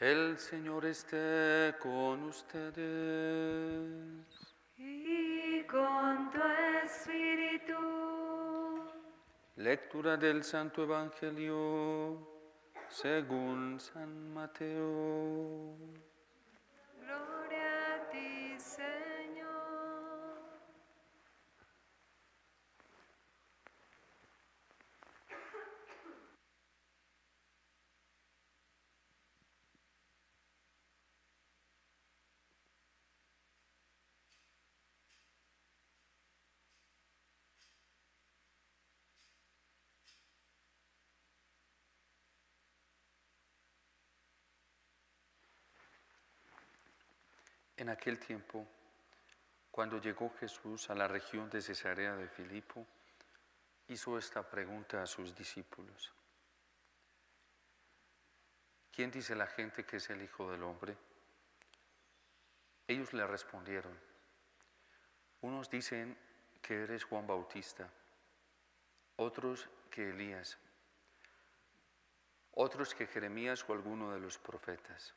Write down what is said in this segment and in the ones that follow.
El Señor esté con ustedes. Y con tu espíritu. Lectura del Santo Evangelio según San Mateo. Gloria a ti, Señor. En aquel tiempo, cuando llegó Jesús a la región de Cesarea de Filipo, hizo esta pregunta a sus discípulos. ¿Quién dice la gente que es el Hijo del Hombre? Ellos le respondieron, unos dicen que eres Juan Bautista, otros que Elías, otros que Jeremías o alguno de los profetas.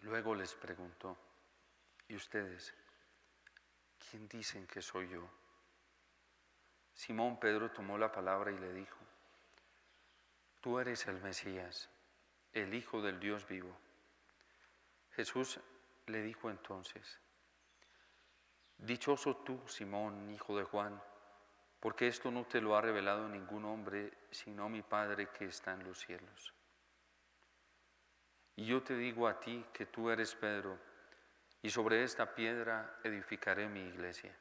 Luego les preguntó, ¿y ustedes? ¿Quién dicen que soy yo? Simón Pedro tomó la palabra y le dijo, tú eres el Mesías, el Hijo del Dios vivo. Jesús le dijo entonces, dichoso tú, Simón, hijo de Juan, porque esto no te lo ha revelado ningún hombre, sino mi Padre que está en los cielos. Y yo te digo a ti que tú eres Pedro, y sobre esta piedra edificaré mi iglesia.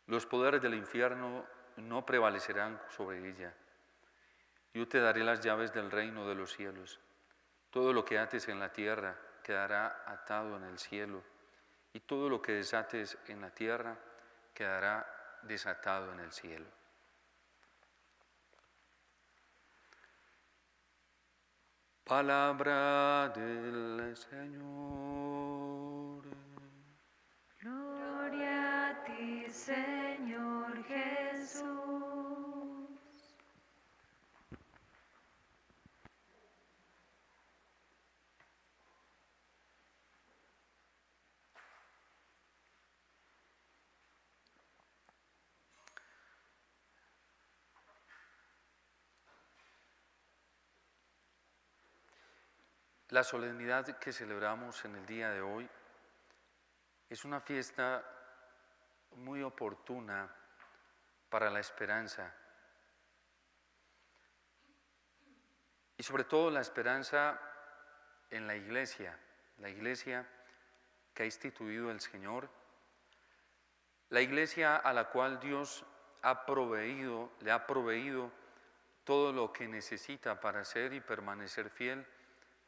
Los poderes del infierno no prevalecerán sobre ella. Yo te daré las llaves del reino de los cielos. Todo lo que ates en la tierra quedará atado en el cielo, y todo lo que desates en la tierra quedará desatado en el cielo. Palabra del Señor. Gloria a ti, Señor Jesús. La solemnidad que celebramos en el día de hoy es una fiesta muy oportuna para la esperanza y sobre todo la esperanza en la iglesia que ha instituido el Señor, la iglesia a la cual Dios le ha proveído todo lo que necesita para ser y permanecer fiel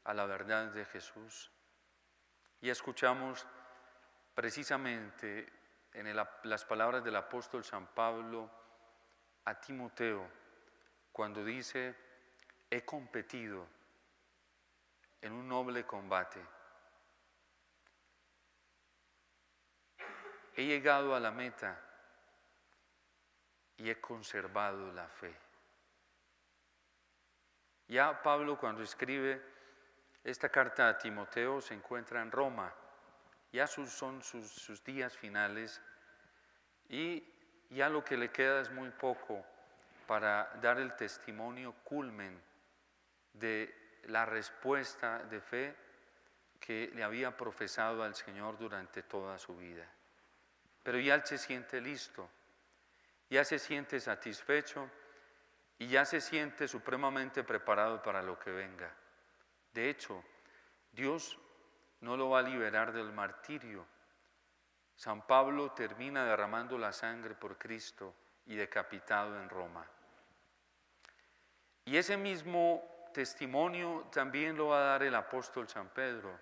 a la verdad de Jesús. Y escuchamos precisamente en las palabras del apóstol San Pablo a Timoteo, cuando dice, he competido en un noble combate, he llegado a la meta y he conservado la fe. Ya Pablo, cuando escribe esta carta a Timoteo, se encuentra en Roma. Ya son sus días finales y ya lo que le queda es muy poco para dar el testimonio culmen de la respuesta de fe que le había profesado al Señor durante toda su vida. Pero ya él se siente listo, ya se siente satisfecho y ya se siente supremamente preparado para lo que venga. De hecho, Dios no lo va a liberar del martirio. San Pablo termina derramando la sangre por Cristo y decapitado en Roma. Y ese mismo testimonio también lo va a dar el apóstol San Pedro.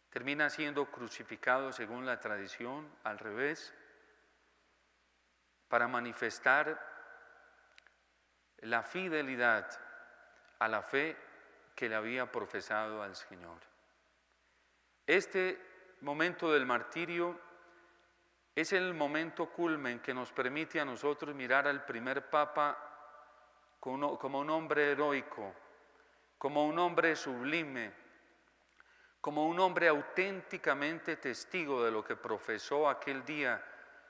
Termina siendo crucificado según la tradición, al revés, para manifestar la fidelidad a la fe que le había profesado al Señor. Este momento del martirio es el momento culmen que nos permite a nosotros mirar al primer Papa como un hombre heroico como un hombre sublime, como un hombre auténticamente testigo de lo que profesó aquel día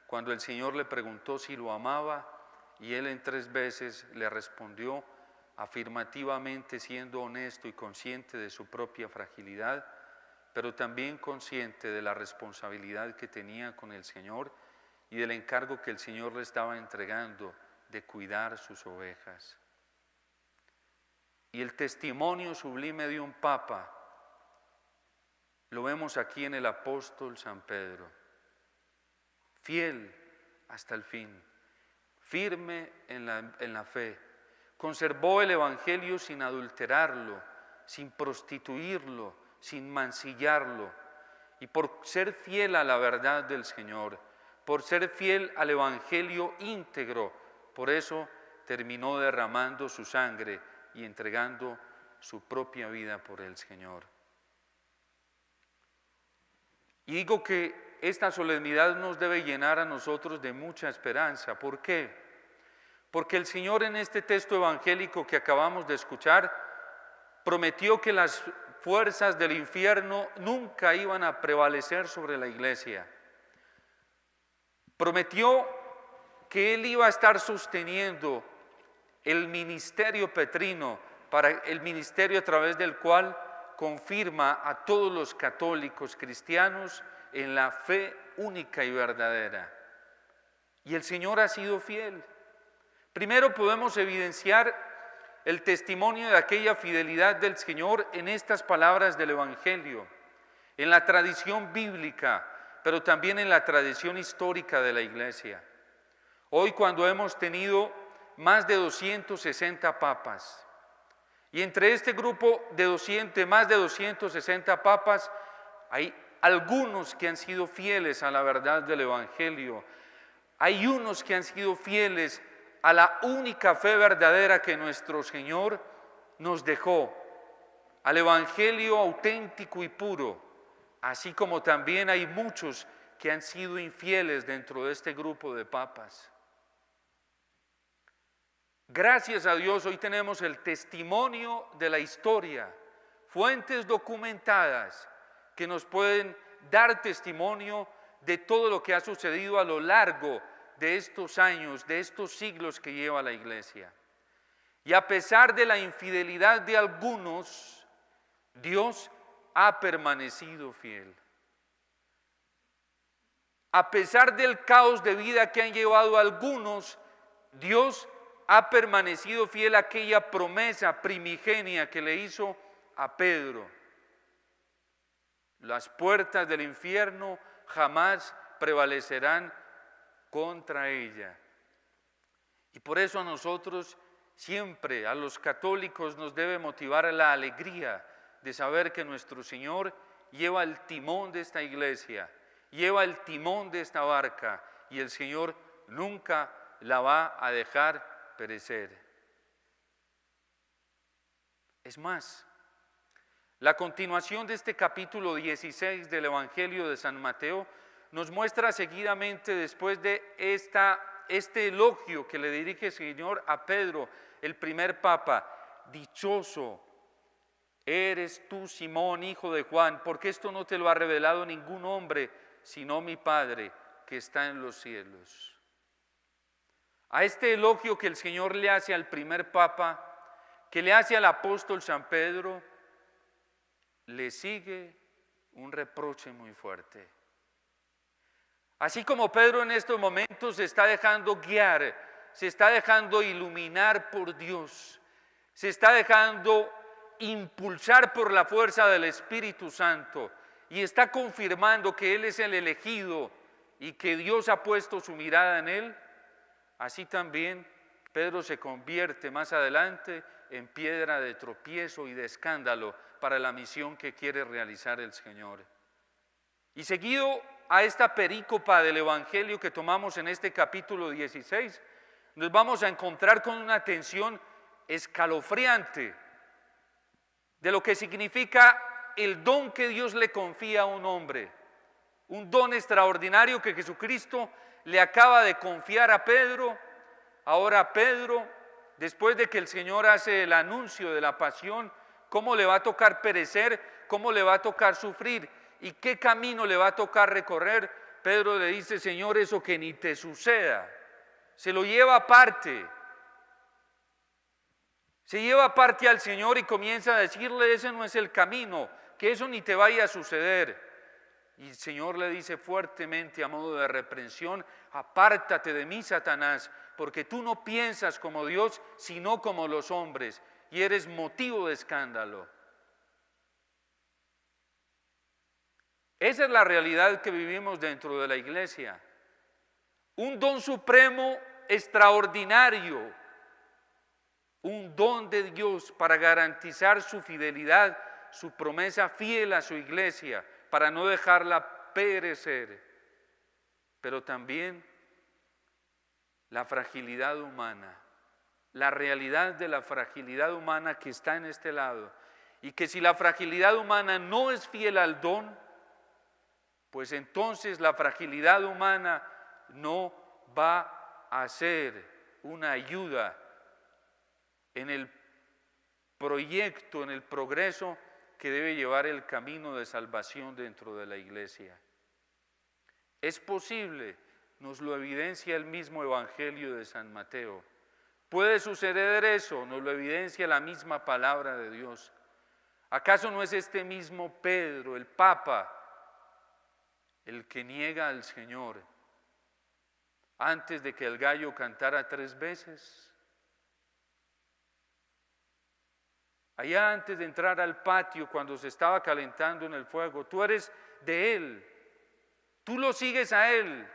cuando el Señor le preguntó si lo amaba y él en 3 veces le respondió afirmativamente, siendo honesto y consciente de su propia fragilidad, pero también consciente de la responsabilidad que tenía con el Señor y del encargo que el Señor le estaba entregando de cuidar sus ovejas. Y el testimonio sublime de un papa lo vemos aquí en el apóstol San Pedro, fiel hasta el fin, firme en la fe, conservó el Evangelio sin adulterarlo, sin prostituirlo, sin mancillarlo, y por ser fiel a la verdad del Señor, por ser fiel al Evangelio íntegro, por eso terminó derramando su sangre y entregando su propia vida por el Señor. Y digo que esta solemnidad nos debe llenar a nosotros de mucha esperanza. ¿Por qué? Porque el Señor en este texto evangélico que acabamos de escuchar prometió que las fuerzas del infierno nunca iban a prevalecer sobre la iglesia. Prometió que Él iba a estar sosteniendo el ministerio petrino, para el ministerio a través del cual confirma a todos los católicos cristianos en la fe única y verdadera. Y el Señor ha sido fiel. Primero podemos evidenciar el testimonio de aquella fidelidad del Señor en estas palabras del Evangelio, en la tradición bíblica, pero también en la tradición histórica de la Iglesia. Hoy, cuando hemos tenido más de 260 papas, y entre este grupo de más de 260 papas, hay algunos que han sido fieles a la verdad del Evangelio, hay unos que han sido fieles a la única fe verdadera que nuestro Señor nos dejó, al Evangelio auténtico y puro, así como también hay muchos que han sido infieles dentro de este grupo de papas. Gracias a Dios hoy tenemos el testimonio de la historia, fuentes documentadas que nos pueden dar testimonio de todo lo que ha sucedido a lo largo de estos años, de estos siglos que lleva la Iglesia. Y a pesar de la infidelidad de algunos, Dios ha permanecido fiel. A pesar del caos de vida que han llevado algunos, Dios ha permanecido fiel a aquella promesa primigenia que le hizo a Pedro. Las puertas del infierno jamás prevalecerán contra ella. Y por eso a nosotros siempre, a los católicos, nos debe motivar la alegría de saber que nuestro Señor lleva el timón de esta iglesia, lleva el timón de esta barca, y el Señor nunca la va a dejar perecer. Es más, la continuación de este capítulo 16 del Evangelio de San Mateo nos muestra seguidamente, después de este elogio que le dirige el Señor a Pedro, el primer papa: dichoso eres tú, Simón, hijo de Juan, porque esto no te lo ha revelado ningún hombre, sino mi Padre que está en los cielos. A este elogio que el Señor le hace al primer papa, que le hace al apóstol San Pedro, le sigue un reproche muy fuerte. Así como Pedro en estos momentos se está dejando guiar, se está dejando iluminar por Dios, se está dejando impulsar por la fuerza del Espíritu Santo y está confirmando que Él es el elegido y que Dios ha puesto su mirada en Él, así también Pedro se convierte más adelante en piedra de tropiezo y de escándalo para la misión que quiere realizar el Señor. Y seguido a esta perícopa del Evangelio que tomamos en este capítulo 16, nos vamos a encontrar con una tensión escalofriante de lo que significa el don que Dios le confía a un hombre, un don extraordinario que Jesucristo le acaba de confiar a Pedro. Ahora Pedro, después de que el Señor hace el anuncio de la pasión, cómo le va a tocar perecer, cómo le va a tocar sufrir y qué camino le va a tocar recorrer, Pedro le dice: Señor, eso que ni te suceda. Se lo lleva aparte. Se lleva aparte al Señor y comienza a decirle: ese no es el camino, que eso ni te vaya a suceder. Y el Señor le dice fuertemente a modo de reprensión: apártate de mí, Satanás, porque tú no piensas como Dios, sino como los hombres, y eres motivo de escándalo. Esa es la realidad que vivimos dentro de la iglesia. Un don supremo, extraordinario, un don de Dios para garantizar su fidelidad, su promesa fiel a su iglesia, para no dejarla perecer, pero también la fragilidad humana, la realidad de la fragilidad humana que está en este lado, y que si la fragilidad humana no es fiel al don, pues entonces la fragilidad humana no va a ser una ayuda en el proyecto, en el progreso que debe llevar el camino de salvación dentro de la iglesia. Es posible, nos lo evidencia el mismo Evangelio de San Mateo. Puede suceder eso, nos lo evidencia la misma palabra de Dios. ¿Acaso no es este mismo Pedro, el Papa, el que niega al Señor antes de que el gallo cantara 3 veces? Allá antes de entrar al patio, cuando se estaba calentando en el fuego, tú eres de Él, tú lo sigues a Él,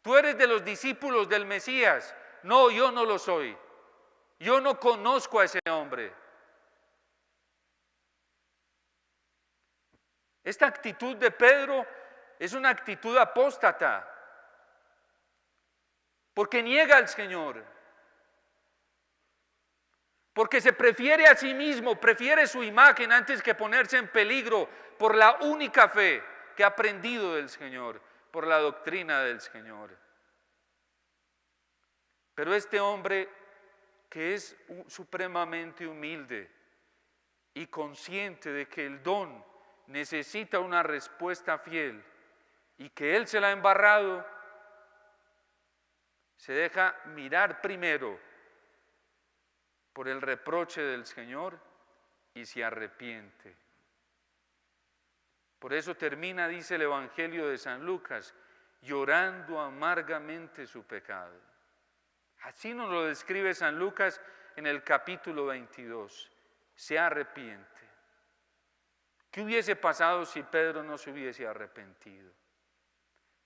tú eres de los discípulos del Mesías. No, yo no lo soy, yo no conozco a ese hombre. Esta actitud de Pedro es una actitud apóstata, porque niega al Señor, porque se prefiere a sí mismo, prefiere su imagen antes que ponerse en peligro por la única fe que ha aprendido del Señor, por la doctrina del Señor. Pero este hombre, que es supremamente humilde y consciente de que el don necesita una respuesta fiel y que él se la ha embarrado, se deja mirar primero por el reproche del Señor y se arrepiente. Por eso termina, dice el Evangelio de San Lucas, llorando amargamente su pecado. Así nos lo describe San Lucas en el capítulo 22. Se arrepiente. ¿Qué hubiese pasado si Pedro no se hubiese arrepentido?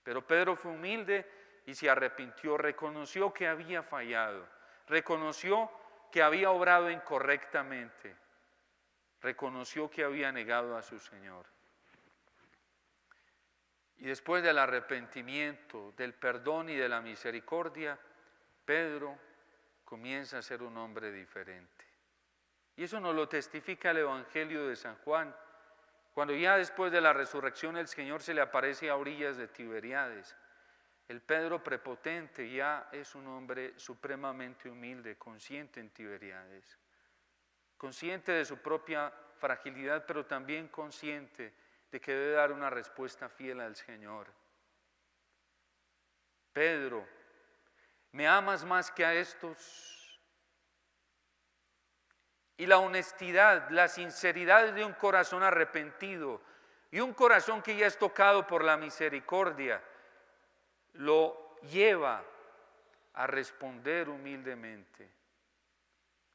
Pero Pedro fue humilde y se arrepintió, reconoció que había fallado, reconoció que había obrado incorrectamente, reconoció que había negado a su Señor. Y después del arrepentimiento, del perdón y de la misericordia, Pedro comienza a ser un hombre diferente. Y eso nos lo testifica el Evangelio de San Juan, cuando ya después de la resurrección el Señor se le aparece a orillas de Tiberíades. El Pedro prepotente ya es un hombre supremamente humilde, consciente en Tiberíades, consciente de su propia fragilidad, pero también consciente de que debe dar una respuesta fiel al Señor. Pedro, ¿me amas más que a estos? Y la honestidad, la sinceridad de un corazón arrepentido y un corazón que ya es tocado por la misericordia, lo lleva a responder humildemente: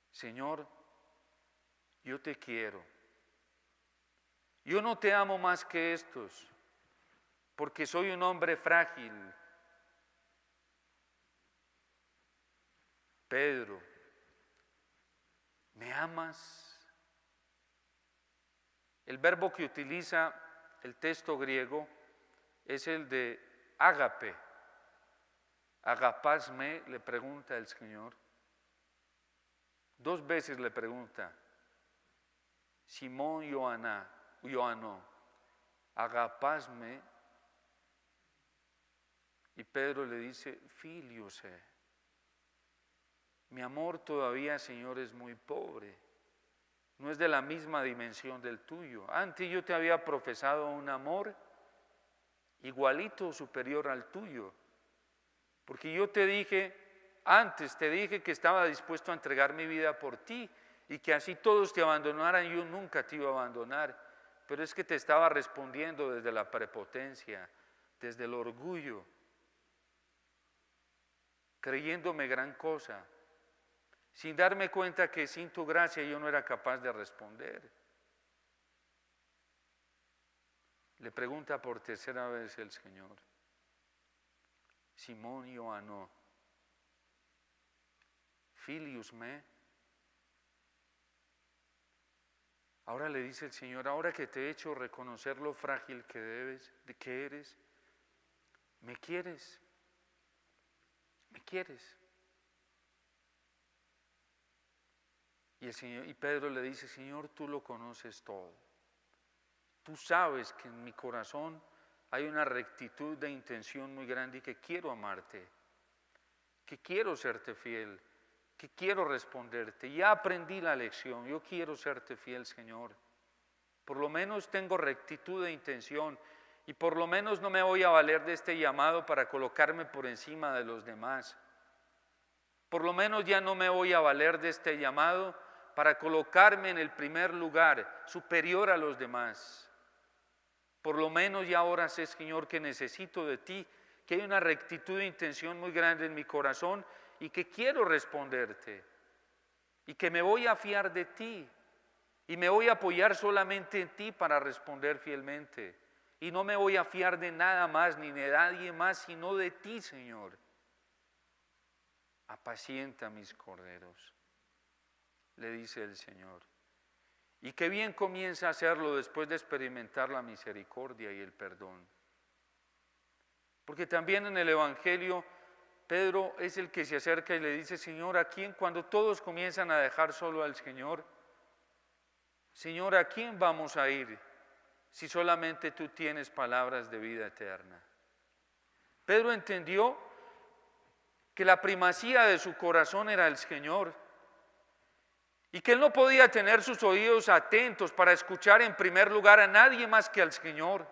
Señor, yo te quiero. Yo no te amo más que estos, porque soy un hombre frágil. Pedro, ¿me amas? El verbo que utiliza el texto griego es el de ágape. Agapasme, le pregunta el Señor. 2 veces le pregunta. Simón Ioanno, agapasme. Y Pedro le dice, filio sé. Mi amor todavía, Señor, es muy pobre. no es de la misma dimensión del tuyo. Antes yo te había profesado un amor igualito o superior al tuyo, porque yo te dije, antes te dije que estaba dispuesto a entregar mi vida por ti y que así todos te abandonaran, yo nunca te iba a abandonar, pero es que te estaba respondiendo desde la prepotencia, desde el orgullo, creyéndome gran cosa, sin darme cuenta que sin tu gracia yo no era capaz de responder. Le pregunta por tercera vez el Señor, Simón Ioanno, filius me. Ahora le dice el Señor, ahora que te he hecho reconocer lo frágil que eres, ¿me quieres? ¿Me quieres? Y Pedro le dice, Señor, tú lo conoces todo. Tú sabes que en mi corazón hay una rectitud de intención muy grande y que quiero amarte, que quiero serte fiel, que quiero responderte. Ya aprendí la lección, yo quiero serte fiel, Señor. Por lo menos tengo rectitud de intención y por lo menos no me voy a valer de este llamado para colocarme por encima de los demás. Por lo menos ya no me voy a valer de este llamado para colocarme en el primer lugar, superior a los demás. Por lo menos ya ahora sé, Señor, que necesito de ti, que hay una rectitud de intención muy grande en mi corazón y que quiero responderte y que me voy a fiar de ti y me voy a apoyar solamente en ti para responder fielmente y no me voy a fiar de nada más ni de nadie más sino de ti, Señor. Apacienta mis corderos, le dice el Señor. Y qué bien comienza a hacerlo después de experimentar la misericordia y el perdón. Porque también en el Evangelio, Pedro es el que se acerca y le dice, Señor, ¿a quién? Cuando todos comienzan a dejar solo al Señor, Señor, ¿a quién vamos a ir si solamente tú tienes palabras de vida eterna? Pedro entendió que la primacía de su corazón era el Señor y que él no podía tener sus oídos atentos para escuchar en primer lugar a nadie más que al Señor.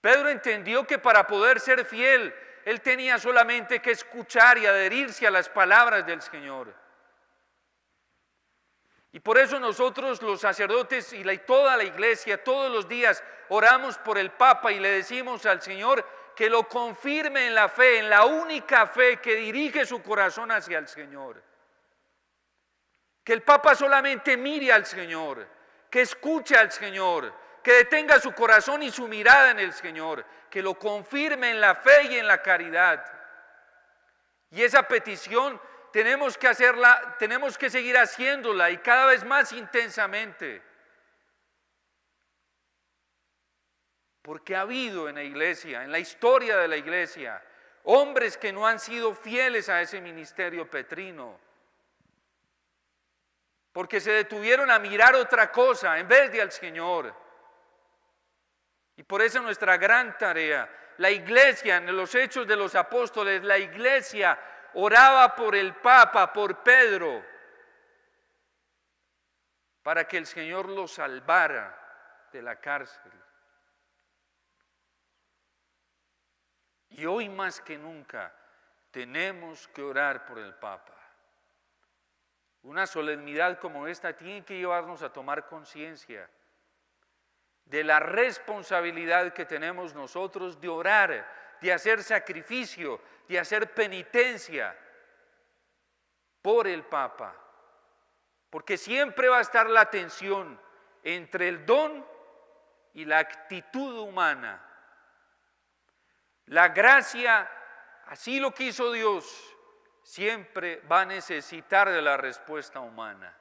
Pedro entendió que para poder ser fiel, él tenía solamente que escuchar y adherirse a las palabras del Señor. Y por eso nosotros los sacerdotes y toda la iglesia, todos los días oramos por el Papa y le decimos al Señor que lo confirme en la fe, en la única fe que dirige su corazón hacia el Señor. Que el Papa solamente mire al Señor, que escuche al Señor, que detenga su corazón y su mirada en el Señor, que lo confirme en la fe y en la caridad. Y esa petición tenemos que hacerla, tenemos que seguir haciéndola y cada vez más intensamente. Porque ha habido en la iglesia, en la historia de la iglesia, hombres que no han sido fieles a ese ministerio petrino. Porque se detuvieron a mirar otra cosa en vez de al Señor. Y por eso nuestra gran tarea, la iglesia en los Hechos de los Apóstoles, la iglesia oraba por el Papa, por Pedro, para que el Señor lo salvara de la cárcel. Y hoy más que nunca tenemos que orar por el Papa. Una solemnidad como esta tiene que llevarnos a tomar conciencia de la responsabilidad que tenemos nosotros de orar, de hacer sacrificio, de hacer penitencia por el Papa. Porque siempre va a estar la tensión entre el don y la actitud humana. La gracia, así lo quiso Dios, siempre va a necesitar de la respuesta humana.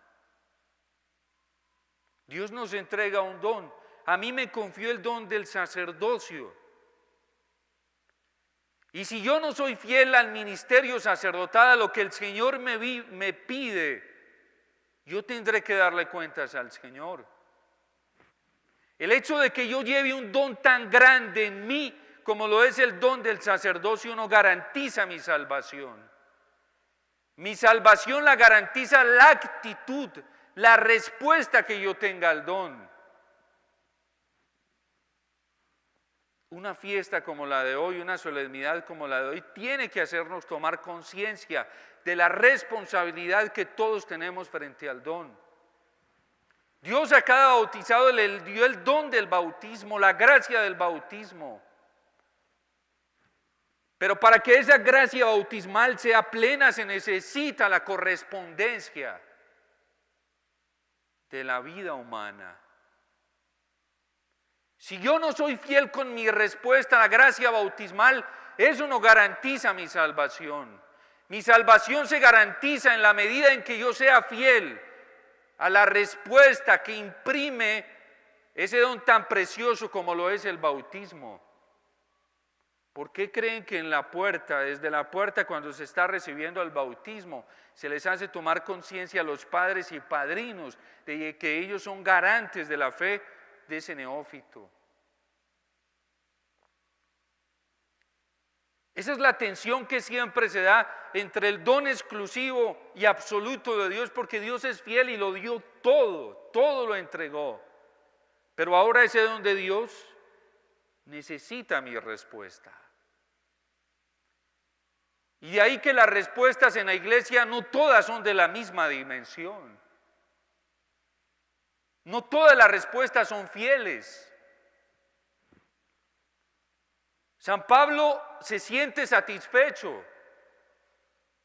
Dios nos entrega un don. A mí me confió el don del sacerdocio. Y si yo no soy fiel al ministerio sacerdotal, a lo que el Señor me pide, yo tendré que darle cuentas al Señor. El hecho de que yo lleve un don tan grande en mí, como lo es el don del sacerdocio, no garantiza mi salvación. Mi salvación la garantiza la actitud la respuesta que yo tenga al don. Una fiesta como la de hoy, una solemnidad como la de hoy, tiene que hacernos tomar conciencia de la responsabilidad que todos tenemos frente al don. Dios a cada bautizado le dio el don del bautismo, la gracia del bautismo. Pero para que esa gracia bautismal sea plena se necesita la correspondencia de la vida humana. Si yo no soy fiel con mi respuesta a la gracia bautismal, eso no garantiza mi salvación. Mi salvación se garantiza en la medida en que yo sea fiel a la respuesta que imprime ese don tan precioso como lo es el bautismo. ¿Por qué creen que en la puerta, desde la puerta cuando se está recibiendo el bautismo, se les hace tomar conciencia a los padres y padrinos de que ellos son garantes de la fe de ese neófito? Esa es la tensión que siempre se da entre el don exclusivo y absoluto de Dios, porque Dios es fiel y lo dio todo, todo lo entregó. Pero ahora ese don de Dios necesita mi respuesta. Y de ahí que las respuestas en la iglesia no todas son de la misma dimensión. No todas las respuestas son fieles. San Pablo se siente satisfecho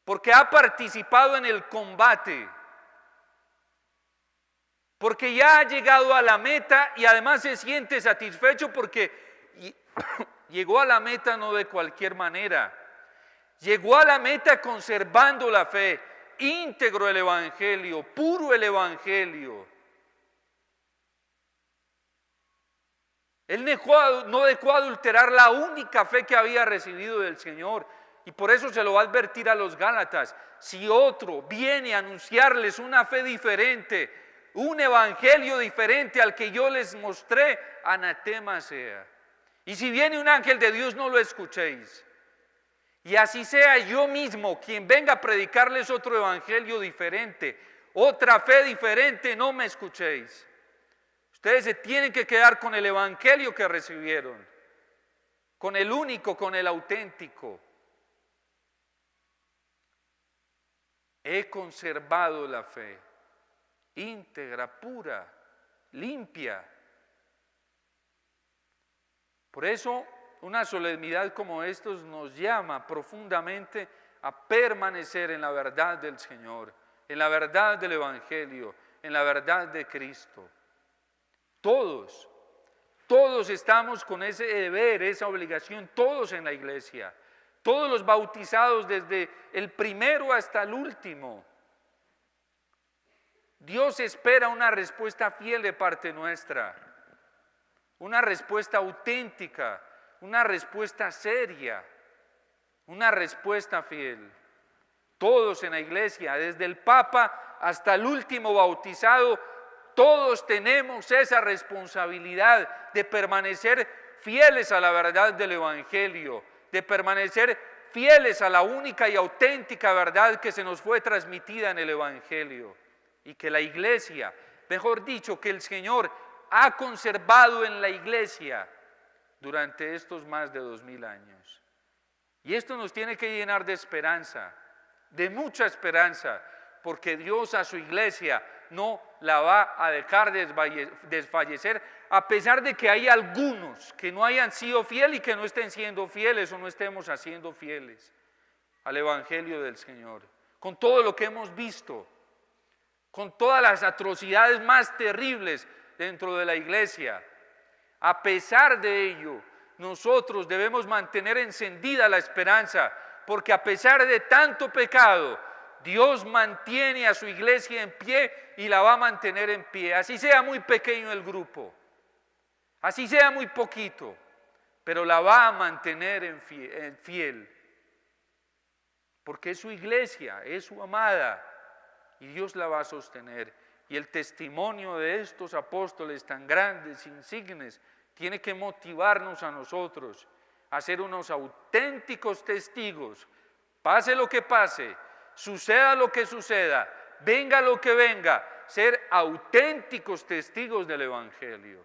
porque ha participado en el combate, porque ya ha llegado a la meta y además se siente satisfecho porque llegó a la meta no de cualquier manera, llegó a la meta conservando la fe, íntegro el Evangelio, puro el Evangelio. Él no dejó adulterar la única fe que había recibido del Señor. Y por eso se lo va a advertir a los Gálatas. Si otro viene a anunciarles una fe diferente, un evangelio diferente al que yo les mostré, anatema sea. Y si viene un ángel de Dios, no lo escuchéis. Y así sea yo mismo quien venga a predicarles otro evangelio diferente, otra fe diferente, no me escuchéis. Ustedes se tienen que quedar con el evangelio que recibieron, con el único, con el auténtico. He conservado la fe, íntegra, pura, limpia. Por eso, una solemnidad como esta nos llama profundamente a permanecer en la verdad del Señor, en la verdad del Evangelio, en la verdad de Cristo. Todos estamos con ese deber, esa obligación, todos en la iglesia, todos los bautizados desde el primero hasta el último. Dios espera una respuesta fiel de parte nuestra, una respuesta auténtica, una respuesta seria, una respuesta fiel. Todos en la iglesia, desde el Papa hasta el último bautizado, todos tenemos esa responsabilidad de permanecer fieles a la verdad del Evangelio, de permanecer fieles a la única y auténtica verdad que se nos fue transmitida en el Evangelio. Y que la iglesia, mejor dicho, que el Señor ha conservado en la iglesia durante estos más de 2000 años. Y esto nos tiene que llenar de esperanza, de mucha esperanza, porque Dios a su iglesia no la va a dejar desfallecer, a pesar de que hay algunos que no hayan sido fieles y que no estén siendo fieles o no estemos haciendo fieles al Evangelio del Señor. Con todo lo que hemos visto, con todas las atrocidades más terribles dentro de la iglesia, a pesar de ello, nosotros debemos mantener encendida la esperanza, porque a pesar de tanto pecado, Dios mantiene a su iglesia en pie y la va a mantener en pie, así sea muy pequeño el grupo, así sea muy poquito, pero la va a mantener en fiel, porque es su iglesia, es su amada, y Dios la va a sostener. Y el testimonio de estos apóstoles tan grandes, insignes, tiene que motivarnos a nosotros a ser unos auténticos testigos, pase lo que pase, suceda lo que suceda, venga lo que venga, ser auténticos testigos del Evangelio.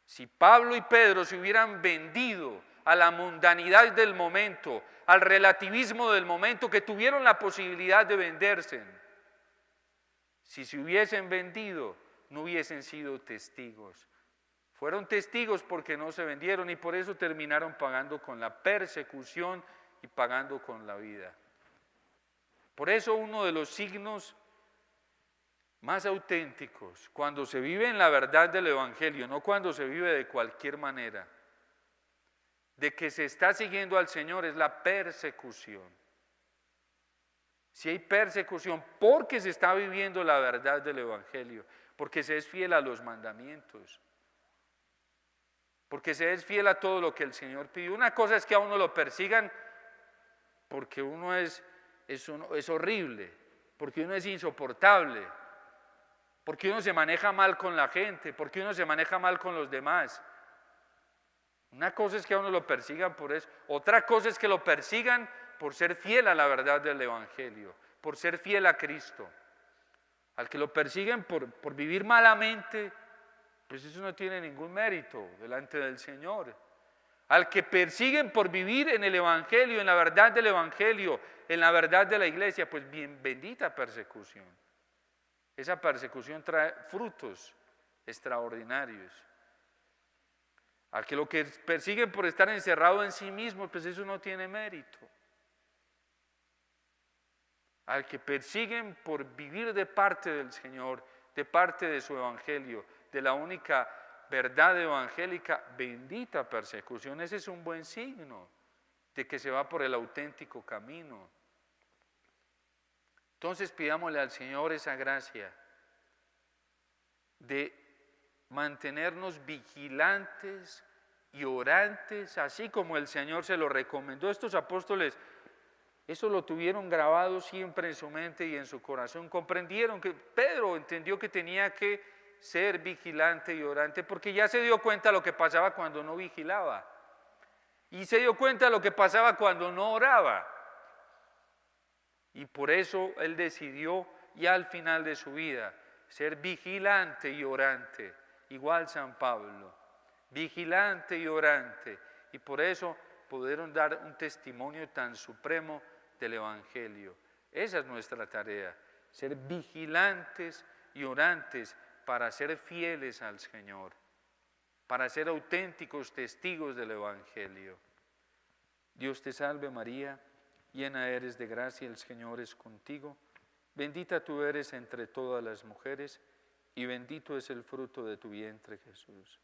Si Pablo y Pedro se hubieran vendido a la mundanidad del momento, al relativismo del momento, que tuvieron la posibilidad de venderse, si se hubiesen vendido, no hubiesen sido testigos. Fueron testigos porque no se vendieron y por eso terminaron pagando con la persecución y pagando con la vida. Por eso uno de los signos más auténticos, cuando se vive en la verdad del Evangelio, no cuando se vive de cualquier manera, de que se está siguiendo al Señor, es la persecución. Si hay persecución, porque se está viviendo la verdad del Evangelio, porque se es fiel a los mandamientos, porque se es fiel a todo lo que el Señor pidió. Una cosa es que a uno lo persigan porque uno es horrible, porque uno es insoportable, porque uno se maneja mal con la gente, porque uno se maneja mal con los demás. Una cosa es que a uno lo persigan por eso, otra cosa es que lo persigan por ser fiel a la verdad del Evangelio, por ser fiel a Cristo. Al que lo persiguen por vivir malamente, pues eso no tiene ningún mérito delante del Señor. Al que persiguen por vivir en el Evangelio, en la verdad del Evangelio, en la verdad de la iglesia, pues bien, bendita persecución. Esa persecución trae frutos extraordinarios. Al que lo que persiguen por estar encerrado en sí mismo, pues eso no tiene mérito. Al que persiguen por vivir de parte del Señor, de parte de su Evangelio, de la única verdad evangélica, bendita persecución. Ese es un buen signo de que se va por el auténtico camino. Entonces pidámosle al Señor esa gracia de mantenernos vigilantes y orantes, así como el Señor se lo recomendó. Estos apóstoles, eso lo tuvieron grabado siempre en su mente y en su corazón. Comprendieron que Pedro entendió que tenía que ser vigilante y orante, porque ya se dio cuenta lo que pasaba cuando no vigilaba. Y se dio cuenta lo que pasaba cuando no oraba. Y por eso él decidió, ya al final de su vida, ser vigilante y orante. Igual San Pablo, vigilante y orante. Y por eso pudieron dar un testimonio tan supremo del Evangelio. Esa es nuestra tarea, ser vigilantes y orantes para ser fieles al Señor, para ser auténticos testigos del Evangelio. Dios te salve María, llena eres de gracia, el Señor es contigo. Bendita tú eres entre todas las mujeres y bendito es el fruto de tu vientre, Jesús.